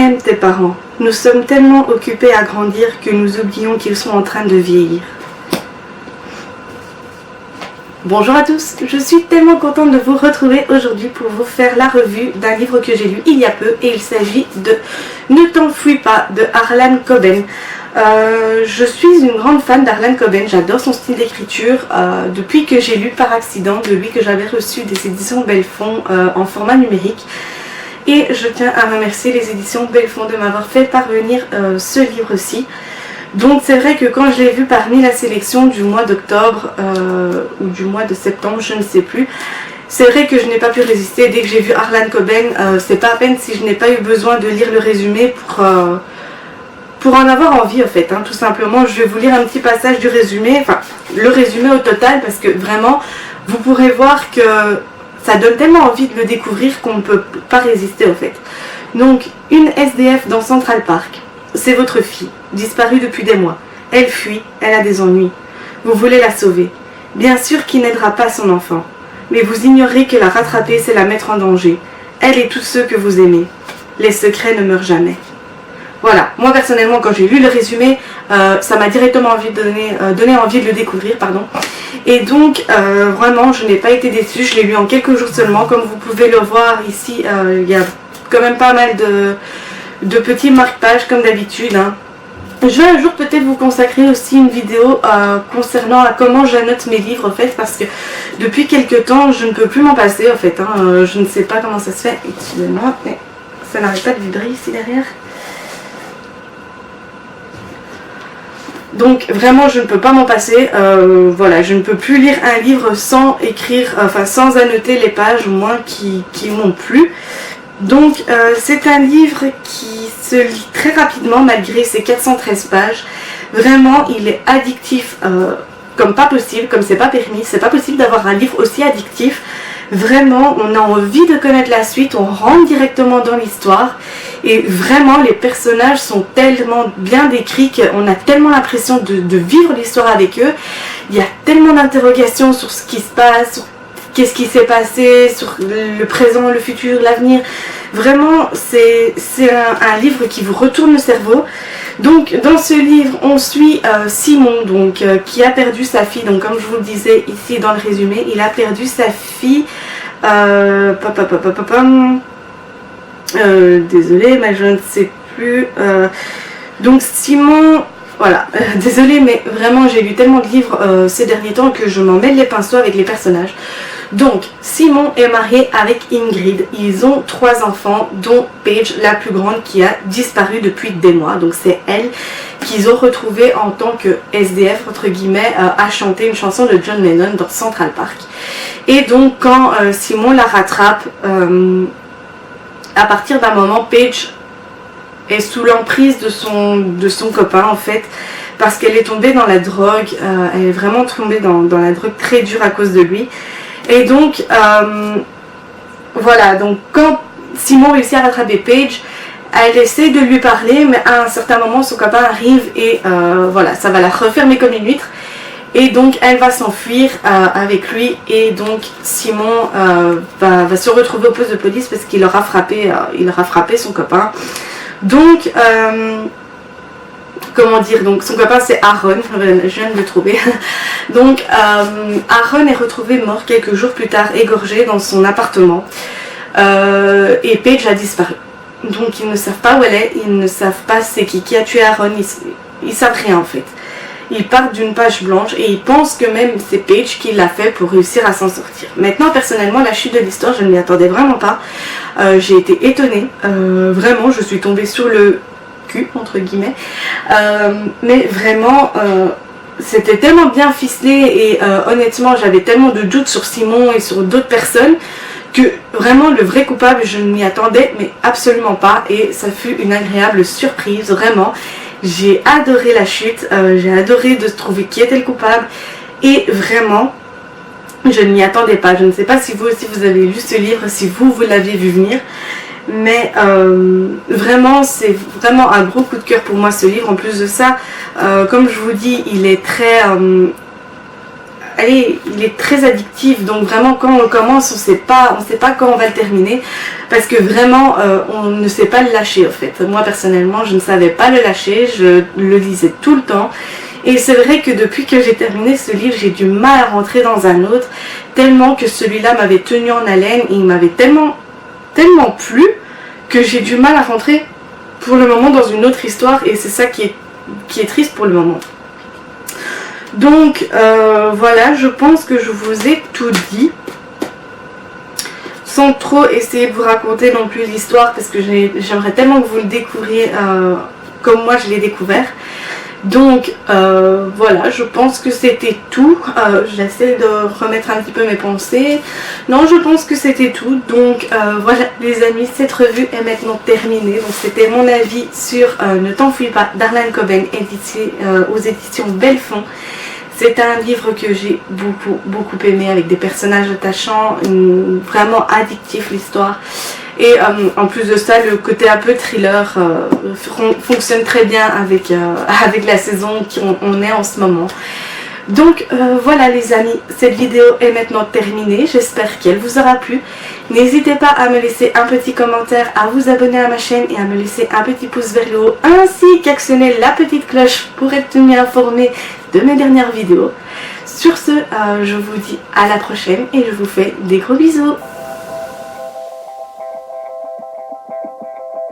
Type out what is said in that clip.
même tes parents. Nous sommes tellement occupés à grandir que nous oublions qu'ils sont en train de vieillir. Bonjour à tous, je suis tellement contente de vous retrouver aujourd'hui pour vous faire la revue d'un livre que j'ai lu il y a peu et il s'agit de Ne t'enfuis pas de Harlan Coben. Je suis une grande fan d'Harlan Coben, j'adore son style d'écriture depuis que j'ai lu par accident de lui que j'avais reçu des éditions Belfond en format numérique. Et je tiens à remercier les éditions Belfond de m'avoir fait parvenir ce livre-ci. Donc c'est vrai que quand je l'ai vu parmi la sélection du mois d'octobre ou du mois de septembre, je ne sais plus, c'est vrai que je n'ai pas pu résister. Dès que j'ai vu Harlan Coben, c'est pas à peine si je n'ai pas eu besoin de lire le résumé pour en avoir envie en fait, hein, tout simplement. Je vais vous lire un petit passage du résumé, enfin le résumé au total, parce que vraiment vous pourrez voir que ça donne tellement envie de le découvrir qu'on ne peut pas résister en fait. Donc, une SDF dans Central Park. C'est votre fille, disparue depuis des mois. Elle fuit, elle a des ennuis. Vous voulez la sauver. Bien sûr qu'il n'aidera pas son enfant. Mais vous ignorez que la rattraper, c'est la mettre en danger. Elle et tous ceux que vous aimez. Les secrets ne meurent jamais. Voilà, moi personnellement quand j'ai lu le résumé, ça m'a directement donné envie de le découvrir, pardon. Et donc vraiment je n'ai pas été déçue, je l'ai lu en quelques jours seulement. Comme vous pouvez le voir ici, il y a quand même pas mal de petits marque-pages comme d'habitude, hein. Je vais un jour peut-être vous consacrer aussi une vidéo concernant comment j'annote mes livres en fait, parce que depuis quelques temps je ne peux plus m'en passer en fait, hein. Je ne sais pas comment ça se fait, excusez-moi, mais ça n'arrête pas de vibrer ici derrière. Donc vraiment je ne peux pas m'en passer, voilà, je ne peux plus lire un livre sans écrire, enfin sans annoter les pages au moins qui m'ont plu. Donc c'est un livre qui se lit très rapidement malgré ses 413 pages. Vraiment il est addictif comme pas possible, comme c'est pas permis, c'est pas possible d'avoir un livre aussi addictif. Vraiment, on a envie de connaître la suite, on rentre directement dans l'histoire et vraiment les personnages sont tellement bien décrits qu'on a tellement l'impression de vivre l'histoire avec eux. Il y a tellement d'interrogations sur ce qui se passe, sur qu'est-ce qui s'est passé, sur le présent, le futur, l'avenir. Vraiment, c'est un livre qui vous retourne le cerveau. Donc dans ce livre, on suit Simon, donc, qui a perdu sa fille. Donc comme je vous le disais ici dans le résumé, il a perdu sa fille. Désolée, mais je ne sais plus. Donc Simon, voilà, désolée, mais vraiment j'ai lu tellement de livres ces derniers temps que je m'en mêle les pinceaux avec les personnages. Donc, Simon est marié avec Ingrid. Ils ont 3 enfants, dont Paige, la plus grande, qui a disparu depuis des mois. Donc, c'est elle qu'ils ont retrouvée en tant que SDF, entre guillemets, à chanter une chanson de John Lennon dans Central Park. Et donc, quand Simon la rattrape, à partir d'un moment, Paige est sous l'emprise de son copain, en fait, parce qu'elle est tombée dans la drogue. Elle est vraiment tombée dans la drogue très dure à cause de lui. Et donc, voilà, donc quand Simon réussit à rattraper Paige, elle essaie de lui parler, mais à un certain moment, son copain arrive et voilà, ça va la refermer comme une huître. Et donc, elle va s'enfuir avec lui et donc Simon va se retrouver au poste de police parce qu'il aura frappé son copain. Donc, comment dire, donc son copain c'est Aaron, je viens de le trouver. Donc Aaron est retrouvé mort quelques jours plus tard, égorgé dans son appartement. Et Paige a disparu. Donc ils ne savent pas où elle est, ils ne savent pas c'est qui a tué Aaron, ils savent rien en fait. Ils partent d'une page blanche et ils pensent que même c'est Paige qui l'a fait pour réussir à s'en sortir. Maintenant personnellement la chute de l'histoire je ne m'y attendais vraiment pas. J'ai été étonnée, vraiment je suis tombée sur le cul entre guillemets, mais vraiment c'était tellement bien ficelé et honnêtement j'avais tellement de doutes sur Simon et sur d'autres personnes que vraiment le vrai coupable je ne m'y attendais mais absolument pas et ça fut une agréable surprise. Vraiment j'ai adoré la chute, j'ai adoré de trouver qui était le coupable et vraiment je ne m'y attendais pas. Je ne sais pas si vous aussi vous avez lu ce livre, si vous l'aviez vu venir. Mais vraiment c'est vraiment un gros coup de cœur pour moi ce livre. En plus de ça, comme je vous dis, il est très allez, il est très addictif, donc vraiment quand on le commence, on sait pas quand on va le terminer, parce que vraiment on ne sait pas le lâcher en fait. Moi personnellement, je ne savais pas le lâcher, je le lisais tout le temps. Et c'est vrai que depuis que j'ai terminé ce livre, j'ai du mal à rentrer dans un autre, tellement que celui-là m'avait tenu en haleine et il m'avait tellement plu que j'ai du mal à rentrer pour le moment dans une autre histoire, et c'est ça qui est triste pour le moment. Donc voilà, je pense que je vous ai tout dit, sans trop essayer de vous raconter non plus l'histoire, parce que j'aimerais tellement que vous le découvriez comme moi je l'ai découvert. Donc voilà, je pense que c'était tout. J'essaie de remettre un petit peu mes pensées. Non, je pense que c'était tout. Donc voilà les amis, cette revue est maintenant terminée. Donc c'était mon avis sur Ne t'enfuis pas d'Harlan Coben, édité aux éditions Belfond. C'est un livre que j'ai beaucoup aimé, avec des personnages attachants, vraiment addictif l'histoire. Et en plus de ça, le côté un peu thriller fonctionne très bien avec la saison qu'on est en ce moment. Donc voilà les amis, cette vidéo est maintenant terminée, j'espère qu'elle vous aura plu. N'hésitez pas à me laisser un petit commentaire, à vous abonner à ma chaîne et à me laisser un petit pouce vers le haut, ainsi qu'actionner la petite cloche pour être tenu informé de mes dernières vidéos. Sur ce, je vous dis à la prochaine et je vous fais des gros bisous.